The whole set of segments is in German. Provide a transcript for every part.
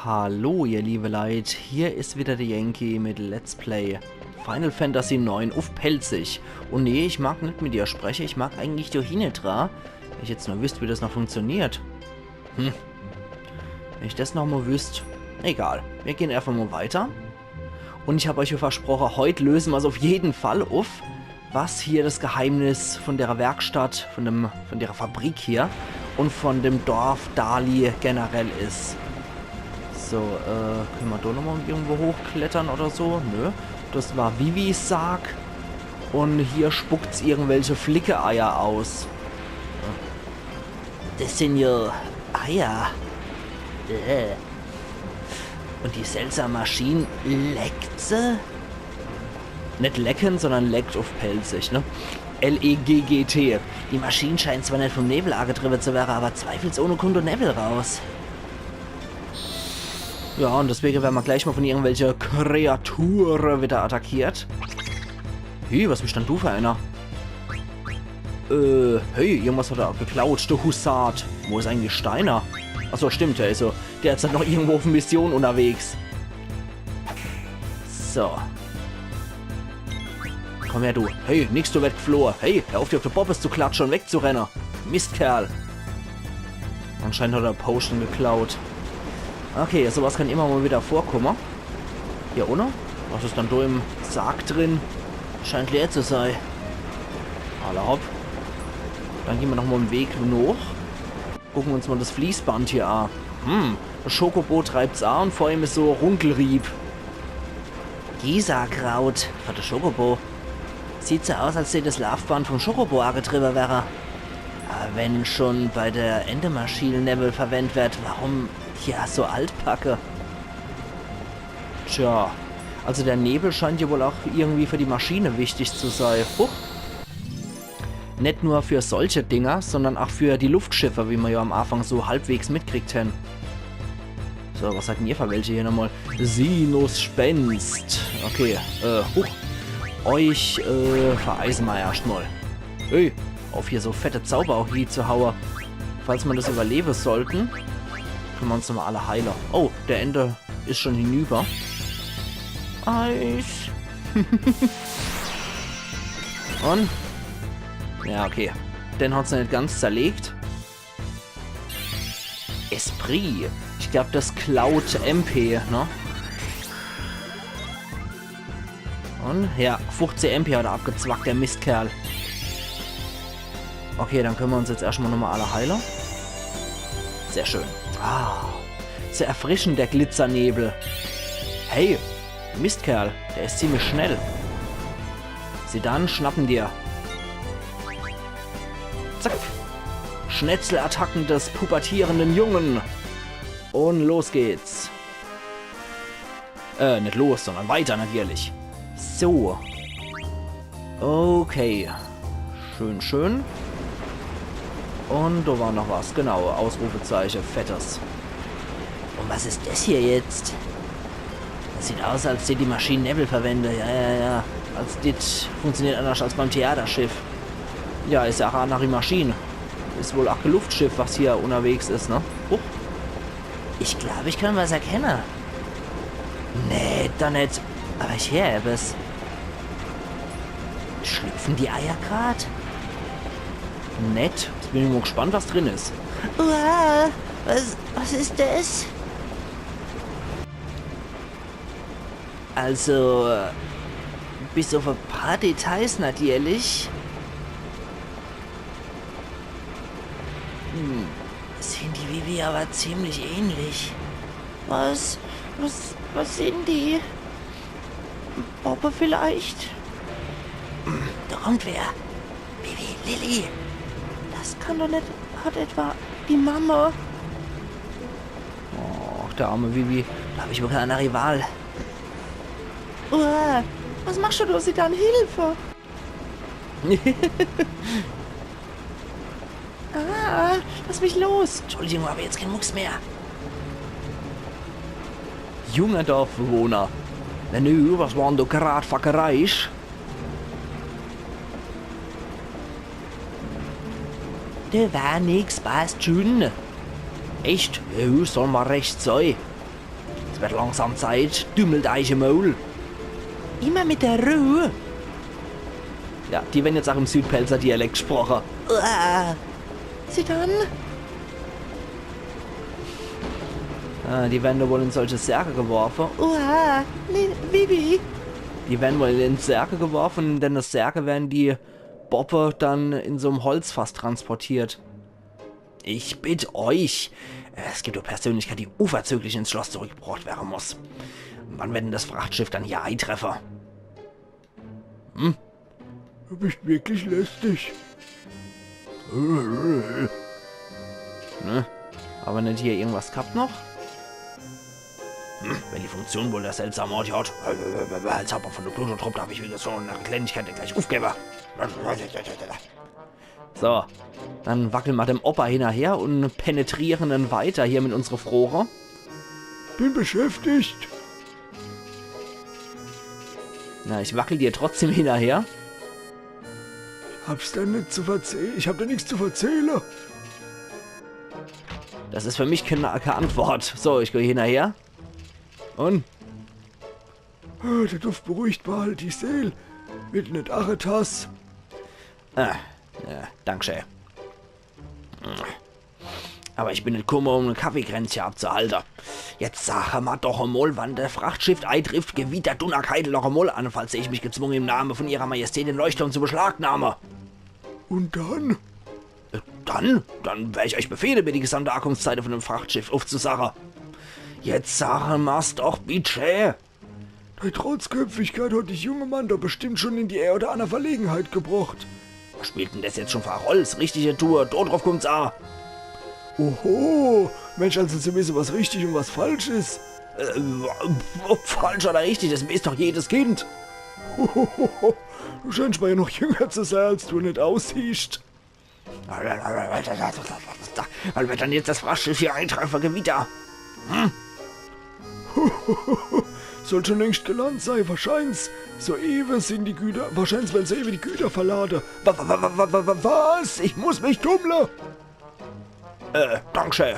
Hallo ihr liebe Leute, hier ist wieder der Yankee mit Let's Play Final Fantasy IX auf Pelzig. Und nee, ich mag nicht mit dir sprechen, ich mag eigentlich Dohinetra. Wenn ich jetzt nur wüsste, wie das noch funktioniert. Wenn ich das noch mal wüsste. Egal, wir gehen einfach mal weiter. Und ich habe euch ja versprochen, heute lösen wir es auf jeden Fall auf, was hier das Geheimnis von der Werkstatt, von der Fabrik hier und von dem Dorf Dali generell ist. So, können wir da nochmal irgendwo hochklettern oder so? Nö. Das war Vivis Sarg. Und hier spuckt's irgendwelche Flicke-Eier aus. Das sind ja Eier. Und die seltsame Maschine leckt sie? Nicht lecken, sondern leckt auf Pelzig, ne? L-E-G-G-T. Die Maschine scheint zwar nicht vom Nebel angetrieben zu werden, aber zweifelsohne kommt der Nebel raus. Ja, und deswegen werden wir gleich mal von irgendwelchen Kreaturen wieder attackiert. Hey, was bist denn du für einer? Hey, irgendwas hat er geklaut, der Hussard. Wo ist eigentlich Steiner? Achso, stimmt, der ist so. Der ist halt noch irgendwo auf Mission unterwegs. So. Komm her, du. Hey, nix, du weggeflohen. Hey, hör auf, dir auf der Bobbes zu klatschen und wegzurennen. Mistkerl. Anscheinend hat er Potion geklaut. Okay, sowas kann immer mal wieder vorkommen. Hier ohne? Was ist dann da im Sarg drin? Scheint leer zu sein. Alle hopp. Dann gehen wir nochmal einen Weg hoch. Gucken wir uns mal das Fließband hier an. Das Schokobo treibt's an und vor ihm ist so Runkelrieb. Gisakraut für das Schokobo. Sieht so aus, als hätte das Laufband vom Schokobo angetrieben wäre. Aber wenn schon bei der Endemaschine Nebel verwendet wird, warum hier so Altpacke? Tja, also der Nebel scheint ja wohl auch irgendwie für die Maschine wichtig zu sein. Huch. Nicht nur für solche Dinger, sondern auch für die Luftschiffe, wie wir ja am Anfang so halbwegs mitkriegt haben. So, was sagt denn ihr für welche hier nochmal? Sinus-Spenst. Okay, huch. Euch, vereisen wir erstmal. Hey, auf hier so fette Zauber auch hier zu hauen. Falls wir das überleben sollten, können wir uns nochmal alle heilen. Oh, der Ende ist schon hinüber. Eis. Und? Ja, okay. Den hat es nicht ganz zerlegt. Esprit. Ich glaube, das klaut MP, ne? Und? Ja, 15 MP hat er abgezwackt, der Mistkerl. Okay, dann können wir uns jetzt erstmal nochmal alle heilen. Sehr schön. Ah, sehr erfrischend, der Glitzernebel. Hey, Mistkerl, der ist ziemlich schnell. Sie dann schnappen dir. Zack. Schnetzelattacken des pubertierenden Jungen. Und los geht's. Nicht los, sondern weiter natürlich. So. Okay. Schön, schön. Und da war noch was. Genau, Ausrufezeichen, fettes. Und was ist das hier jetzt? Das sieht aus, als die Maschinen Nebel verwenden. Ja. Als das funktioniert anders als beim Theaterschiff. Ja, ist ja auch eine Maschine. Ist wohl auch ein Luftschiff, was hier unterwegs ist, ne? Huch. Ich glaube, ich kann was erkennen. Nee, doch nicht. Aber ich höre es. Schlüpfen die Eier grad? Nett. Jetzt bin ich mal gespannt, was drin ist. Uah, was ist das? Also, bis auf ein paar Details natürlich. Sehen die Vivi aber ziemlich ähnlich. Was sind die? Bobbe vielleicht? Da kommt wer. Vivi, Lilly. Das kann doch nicht... Hat etwa die Mama. Oh, der arme Vivi. Da habe ich wohl keine Rival. Was machst du? Sie dann Hilfe? Lass mich los. Entschuldigung, aber jetzt kein Mucks mehr. Junger Dorfbewohner. Nu, was war denn da gerade für Geräusch? Da war nix, passt schon. Echt? Ja, soll mal recht sein. Es wird langsam Zeit, dümmelt euch im Maul. Immer mit der Ruhe. Ja, die werden jetzt auch im Südpelzer Dialekt gesprochen. Sie dann? Die werden da wohl in solche Särge geworfen. Bibi. Die werden wohl in Särge geworfen, denn das Särge werden die Boppe dann in so einem Holzfass transportiert. Ich bitte euch, es gibt eine Persönlichkeit, die unverzüglich ins Schloss zurückgebracht werden muss. Wann wird denn das Frachtschiff dann hier eintreffen? Du bist wirklich lästig. Ne? Aber nicht hier irgendwas gehabt noch? Wenn die Funktion wohl der seltsame Ort hat. Als Hauptmann von der Plutotrupp darf ich wieder so eine Kleinigkeit gleich aufgeben. So, dann wackeln wir dem Opa hinterher und penetrieren dann weiter hier mit unserer Frohre. Bin beschäftigt. Na, ich wackel dir trotzdem hinterher. Hab's dann nicht zu verzählen. Ich hab da nichts zu verzählen. Das ist für mich keine Antwort. So, ich gehe hinterher. Und? Der Duft beruhigt bald die Seele. Wird nicht Achetas. Ja, Dankeschön. Aber ich bin nicht gekommen, um eine Kaffeekränzchen abzuhalten. Jetzt sag mal doch einmal, wann der Frachtschiff eintrifft, gewiet der Dunnerkeitel noch einmal an, falls ich mich gezwungen im Namen von ihrer Majestät den Leuchtturm zu beschlagnahmen. Und dann? Dann werde ich euch befehlen, mir die gesamte Ankunftszeit von dem Frachtschiff aufzusagen. Jetzt sag mal's doch, bitte. Deine Trotzköpfigkeit hat dich junge Mann doch bestimmt schon in die eine oder andere Verlegenheit gebracht. Was spielt denn das jetzt schon für eine Rolle? Das richtige Tour, darauf kommt's an. Oho, Mensch, also zu wissen, was richtig und was falsch ist. Ob falsch oder richtig, das weiß doch jedes Kind. Hohoho, du scheinst mal ja noch jünger zu sein, als du nicht aussiehst. Wann wird dann jetzt das Frachtschiff hier eintreffen, Gewitter? Soll schon längst gelandet sein, wahrscheinlich. Soeben sind die Güter, wahrscheinlich werden soeben die Güter verladen. Was? Ich muss mich tummeln. Dankeschön.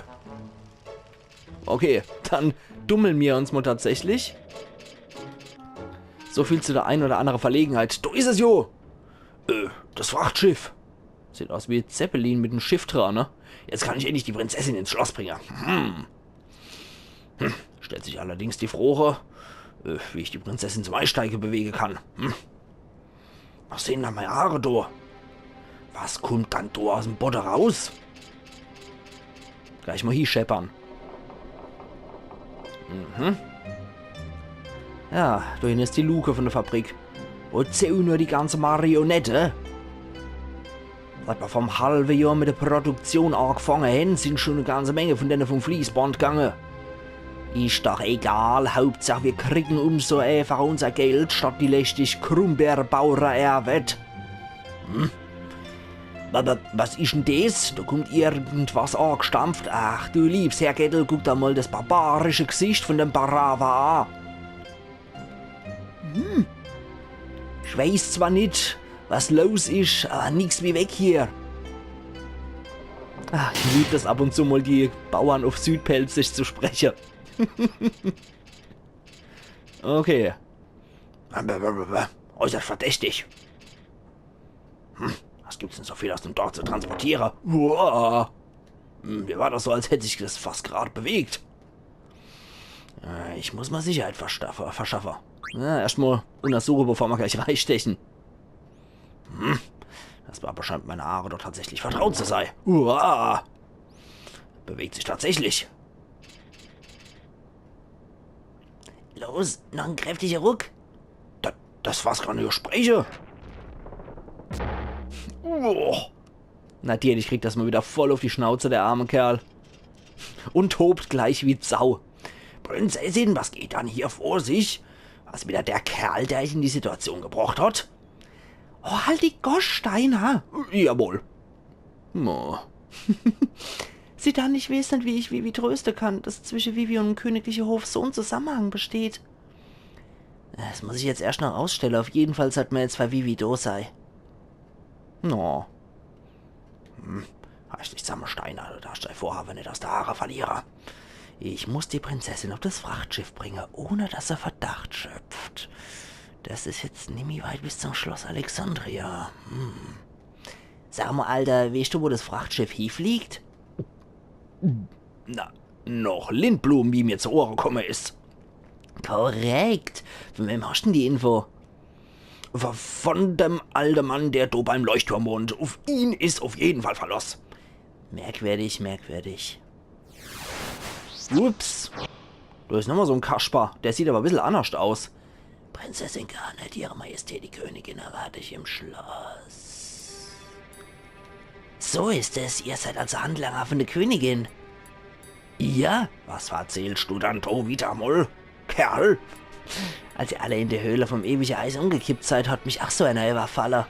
Okay, dann dummeln wir uns mal tatsächlich. So viel zu der ein oder anderen Verlegenheit. Da ist es jo! Das Frachtschiff. Sieht aus wie Zeppelin mit einem Schiff dran, ne? Jetzt kann ich endlich die Prinzessin ins Schloss bringen. Stellt sich allerdings die Frohe, wie ich die Prinzessin zum Einsteigen bewegen kann. Was sehen da meine Haare da? Was kommt dann da aus dem Boden raus? Gleich mal hier scheppern. Ja, da hinten ist die Luke von der Fabrik. Und sehe nur die ganze Marionette. Seit wir vom halben Jahr mit der Produktion angefangen haben, sind schon eine ganze Menge von denen vom Fließband gegangen. Ist doch egal, Hauptsache wir kriegen umso einfach unser Geld, statt die lästig Krummbeerbauer erwet. Was ist denn das? Da kommt irgendwas angestampft. Ach du liebes Herr Gettel, guck da mal das barbarische Gesicht von dem Barava an. Ich weiß zwar nicht, was los ist, aber nix wie weg hier. Ach, ich liebe das ab und zu mal, die Bauern auf Südpelzig zu sprechen. Okay. Äußerst verdächtig. Was gibt's denn so viel aus dem Dorf zu transportieren? Uah. Mir war das so, als hätte sich das fast gerade bewegt. Ich muss mal Sicherheit verschaffen. Erstmal untersuchen, bevor wir gleich reinstechen. Das war aber scheint meine Haare doch tatsächlich vertraut zu sein. Uah. Bewegt sich tatsächlich. Los, noch ein kräftiger Ruck. Das war's gerade nicht spreche. Natürlich kriegt das mal wieder voll auf die Schnauze, der arme Kerl. Und tobt gleich wie Sau. Prinzessin, was geht dann hier vor sich? Was wieder der Kerl, der ich in die Situation gebracht hat? Oh, halt die Goschstein, ha? Jawohl. Oh. Sie dann nicht wissen, wie ich Vivi trösten kann, dass zwischen Vivi und dem königlichen Hof so ein Zusammenhang besteht. Das muss ich jetzt erst noch ausstellen. Auf jeden Fall sollte mir jetzt bei Vivi da sein. No. Heißt nicht Sammelsteiner, da hast du vorhaben, nicht aus der Haare verliere. Ich muss die Prinzessin auf das Frachtschiff bringen, ohne dass er Verdacht schöpft. Das ist jetzt nicht weit bis zum Schloss Alexandria. Sag mal, Alter, weißt du, wo das Frachtschiff hinfliegt? Na, noch Lindblumen, wie mir zu Ohren gekommen ist. Korrekt. Von wem hast du denn die Info? Von dem alten Mann, der da beim Leuchtturm wohnt. Auf ihn ist auf jeden Fall Verlass. Merkwürdig, merkwürdig. Ups. Da ist nochmal so ein Kasper. Der sieht aber ein bisschen anders aus. Prinzessin Garnet, Ihre Majestät, die Königin, erwarte ich im Schloss. So ist es. Ihr seid also Handlanger von der Königin. Ja? Was erzählst du dann, wieder mal, Kerl? Als ihr alle in der Höhle vom ewigen Eis umgekippt seid, hat mich ach so einer überfallen.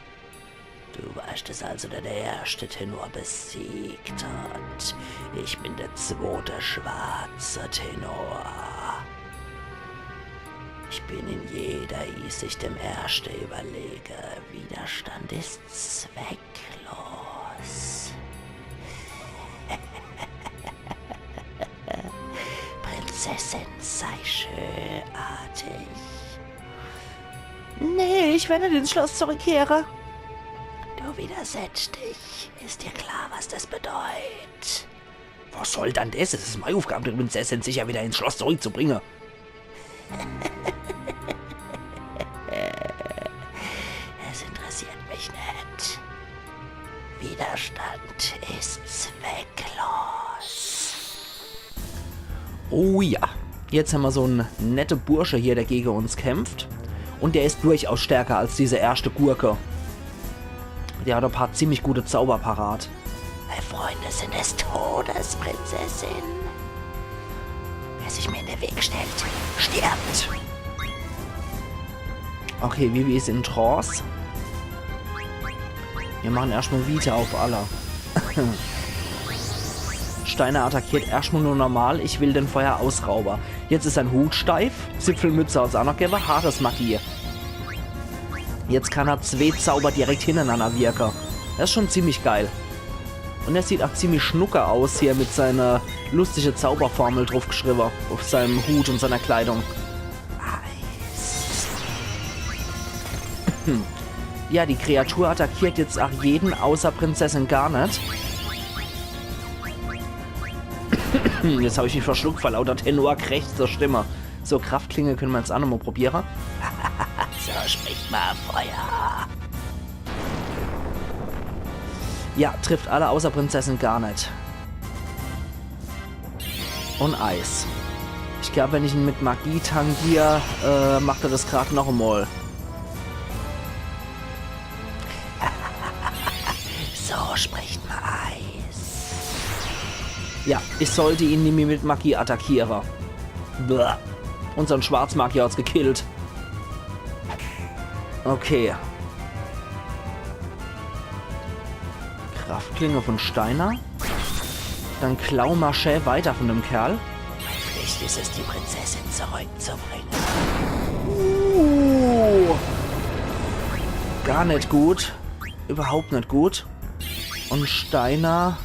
Du warst es also, der erste Tenor besiegt hat. Ich bin der zweite schwarze Tenor. Ich bin in jeder Hinsicht dem ersten überlegen. Widerstand ist zwecklos. Prinzessin, sei schönartig. Nee, ich werde ins Schloss zurückkehren. Du widersetzt dich. Ist dir klar, was das bedeutet? Was soll dann das? Es ist meine Aufgabe, die Prinzessin sicher wieder ins Schloss zurückzubringen. Es interessiert mich nicht. Widerstand ist zwecklos. Oh ja, jetzt haben wir so einen netten Bursche hier, der gegen uns kämpft. Und der ist durchaus stärker als diese erste Gurke. Der hat ein paar ziemlich gute Zauber parat. Meine Freunde sind des Todes, Prinzessin. Wer sich mir in den Weg stellt, stirbt. Okay, Vivi ist in Trance. Wir machen erstmal Vita auf aller. Steiner attackiert erstmal nur normal. Ich will den Feuerausrauber. Jetzt ist sein Hut steif. Zipfelmütze aus Anargeber. Haaresmagie. Jetzt kann er 2 Zauber direkt hintereinander wirken. Das ist schon ziemlich geil. Und er sieht auch ziemlich schnucker aus hier mit seiner lustigen Zauberformel draufgeschrieben. Auf seinem Hut und seiner Kleidung. Ja, die Kreatur attackiert jetzt auch jeden außer Prinzessin Garnet. Jetzt habe ich mich verschluckt, vor lauter Tenor krächzter Stimme. So, Kraftklinge können wir jetzt auch nochmal probieren. So spricht man Feuer. Ja, trifft alle außer Prinzessin Garnet. Und Eis. Ich glaube, wenn ich ihn mit Magie tangiere, macht er das gerade noch einmal. So spricht man Eis. Ja, ich sollte ihn nämlich mit Magie attackieren. Blah. Unseren Schwarzmagier hat's gekillt. Okay. Kraftklinge von Steiner. Dann Klaumaché weiter von dem Kerl. Meine Pflicht ist es, die Prinzessin zurückzubringen. Gar nicht gut. Überhaupt nicht gut. Und Steiner,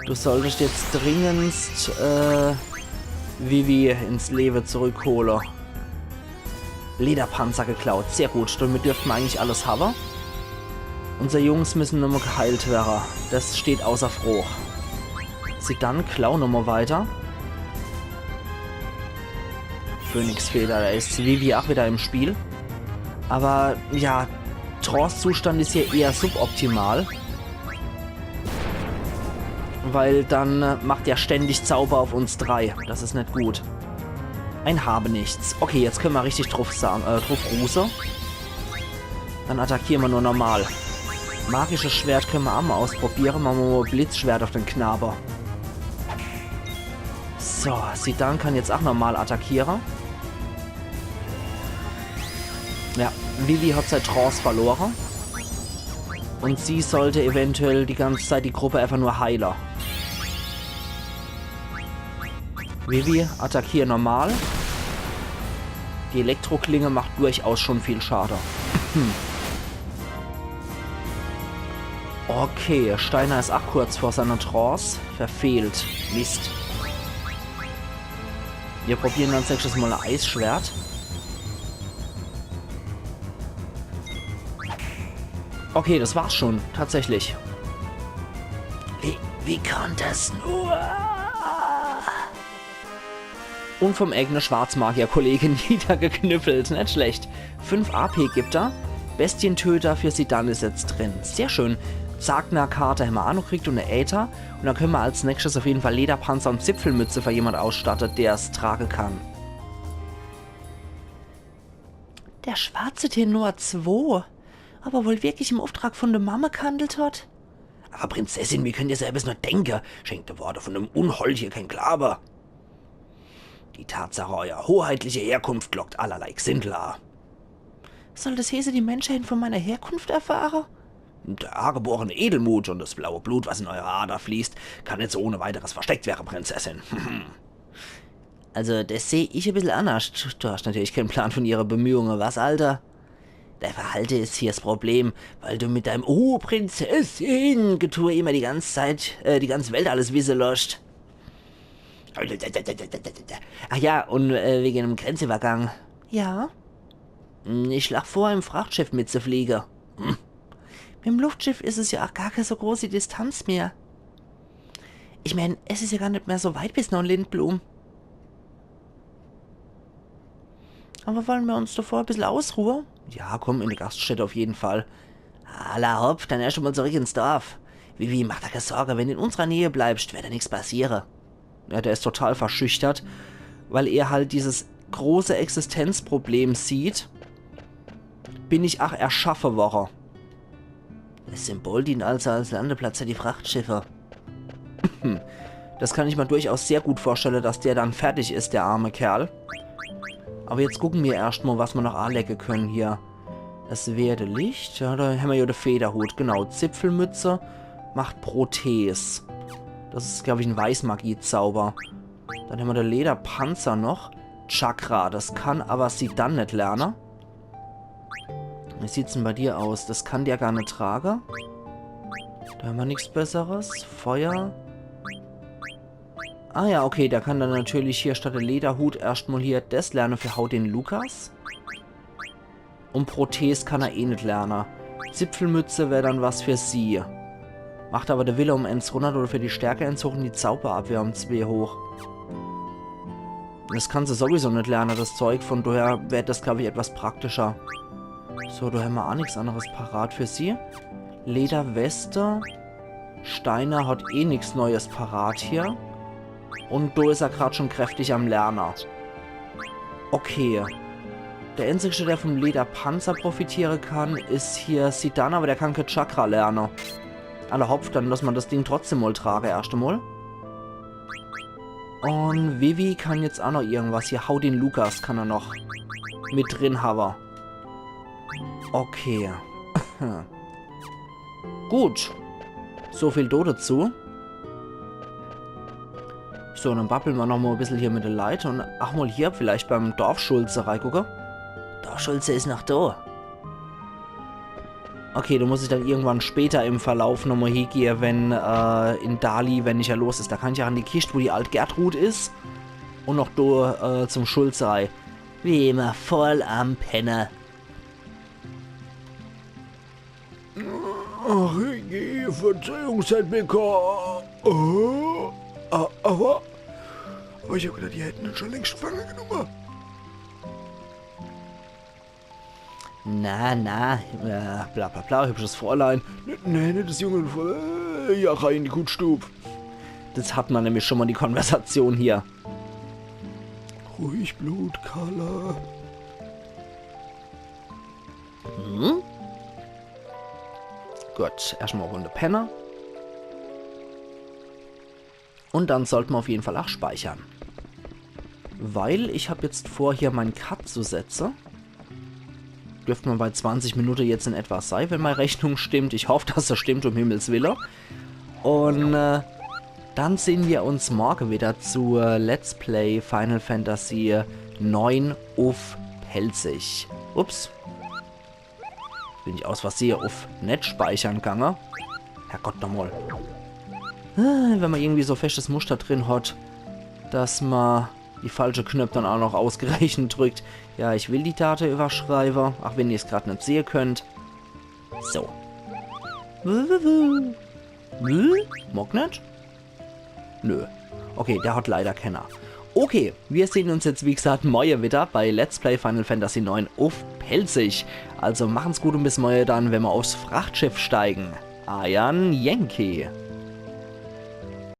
du solltest jetzt dringendst Vivi ins Leben zurückholen. Lederpanzer geklaut. Sehr gut. Damit dürften wir eigentlich alles haben. Unsere Jungs müssen nur mal geheilt werden. Das steht außer Frucht. Sie dann klauen nochmal weiter. Phönixfeder, da ist Vivi auch wieder im Spiel. Aber ja, Trance-Zustand ist hier eher suboptimal. Weil dann macht er ständig Zauber auf uns 3. Das ist nicht gut. Ein Habenichts. Okay, jetzt können wir richtig drauf rusen. Dann attackieren wir nur normal. Magisches Schwert können wir auch mal ausprobieren. Machen wir mal Blitzschwert auf den Knaber. So, Sidan kann jetzt auch normal attackieren. Ja, Vivi hat seit Trance verloren. Und sie sollte eventuell die ganze Zeit die Gruppe einfach nur heilen. Vivi, attackiere normal. Die Elektroklinge macht durchaus schon viel Schaden. Okay, Steiner ist auch kurz vor seiner Trance. Verfehlt. Mist. Wir probieren als nächstes mal ein Eisschwert. Okay, das war's schon. Tatsächlich. Wie kann das nur? Und vom eigenen Schwarzmagier-Kollegen niedergeknüppelt. Nicht schlecht. 5 AP gibt er. Bestientöter für Zidane ist jetzt drin. Sehr schön. Sagner-Karte haben wir auch noch gekriegt und eine Äther. Und dann können wir als nächstes auf jeden Fall Lederpanzer und Zipfelmütze für jemand ausstattet, der es tragen kann. Der schwarze Tenor 2. Aber wohl wirklich im Auftrag von der Mama gehandelt hat? Aber Prinzessin, wir können dir selbst nur denken. Schenkte Worte von einem Unhold hier kein Klaber. Die Tatsache eurer hoheitliche Herkunft lockt allerlei Gesindler. Soll das Hese die Menschheit von meiner Herkunft erfahren? Der angeborene Edelmut und das blaue Blut, was in eurer Ader fließt, kann nicht so ohne weiteres versteckt werden, Prinzessin. Also, das sehe ich ein bisschen anders. Du hast natürlich keinen Plan von ihrer Bemühungen, was, Alter? Der Verhalte ist hier das Problem, weil du mit deinem Prinzessin-Getue immer die ganze Zeit, die ganze Welt alles wissen lässt. Ach ja, und wegen dem Grenzübergang. Ja? Ich schlage vor, im Frachtschiff mitzufliegen. Mit dem Luftschiff ist es ja auch gar keine so große Distanz mehr. Ich meine, es ist ja gar nicht mehr so weit bis nach Lindblum. Aber wollen wir uns davor ein bisschen ausruhen? Ja, komm, in die Gaststätte auf jeden Fall. Alla hopp, dann erst mal zurück ins Dorf. Vivi, mach dir keine Sorge, wenn du in unserer Nähe bleibst, wird dir nichts passieren. Ja, der ist total verschüchtert, weil er halt dieses große Existenzproblem sieht. Bin ich auch erschaffen worden. Das Symbol dient also als Landeplatz für die Frachtschiffe. Das kann ich mir durchaus sehr gut vorstellen, dass der dann fertig ist, der arme Kerl. Aber jetzt gucken wir erstmal, was wir noch anlecken können hier. Das wäre Licht. Ja, da haben wir ja den Federhut. Genau, Zipfelmütze macht Prothese. Das ist, glaube ich, ein Weißmagie-Zauber. Dann haben wir den Lederpanzer noch. Chakra, das kann aber sie dann nicht lernen. Wie sieht's denn bei dir aus? Das kann der gar nicht tragen. Da haben wir nichts Besseres. Feuer. Ah ja, okay, der kann dann natürlich hier statt der Lederhut erstmal hier das lernen für Haut den Lukas. Und Prothese kann er eh nicht lernen. Zipfelmütze wäre dann was für sie. Macht aber der Wille um 1 runter oder für die Stärke 1 hoch und die Zauberabwehr um 2 hoch. Das kann sie sowieso nicht lernen, das Zeug. Von daher wäre das, glaube ich, etwas praktischer. So, da haben wir auch nichts anderes parat für sie. Lederweste. Steiner hat eh nichts Neues parat hier. Und da ist er gerade schon kräftig am Lerner. Okay. Der einzige, der vom Lederpanzer profitieren kann, ist hier Zidane, aber der kann kein Chakra lernen. Alle hopft dann, dass man das Ding trotzdem mal trage, erst einmal. Und Vivi kann jetzt auch noch irgendwas. Hier, hau den Lukas kann er noch mit drin haben. Okay. Gut. So viel dazu. So, dann babbeln wir noch mal ein bisschen hier mit der Leiter und ach mal hier vielleicht beim Dorfschulze reingucken. Dorfschulze ist noch da. Okay, da muss ich dann irgendwann später im Verlauf nochmal hingehen, wenn in Dali, wenn nicht ja los ist. Da kann ich ja an die Kiste, wo die Alt Gertrud ist. Und noch da zum Schulzei. Wie immer voll am Penner. Ach, Verzeihung, Sandbecker. Aber ich hab gedacht, die hätten ihn schon längst gefangen genommen. Na, bla bla bla, hübsches Fräulein. Nee, nicht das junge ja, rein in die Kutstube. Das hat man nämlich schon mal die Konversation hier. Ruhig, Blut, Carla. Hm? Gut, erstmal Runde Penner. Und dann sollten wir auf jeden Fall auch speichern. Weil ich habe jetzt vor, hier meinen Cut zu setzen. Dürfte man bei 20 Minuten jetzt in etwa sein, wenn meine Rechnung stimmt. Ich hoffe, dass das stimmt, um Himmels Willen. Und dann sehen wir uns morgen wieder zu Let's Play Final Fantasy 9 auf Pelzig. Ups. Bin ich aus Versehen auf Net speichern gegangen. Herrgott nochmal. Wenn man irgendwie so festes Muster drin hat, dass man die falsche Knöpfe dann auch noch ausgerechnet drückt. Ja, ich will die Daten überschreiben, auch wenn ihr es gerade nicht sehen könnt. So. Mag nicht? Nö. Okay, der hat leider keiner. Okay, wir sehen uns jetzt wie gesagt morgen wieder bei Let's Play Final Fantasy 9 auf Pelzig. Also machen's gut und bis morgen dann, wenn wir aufs Frachtschiff steigen. Ayan Yankee.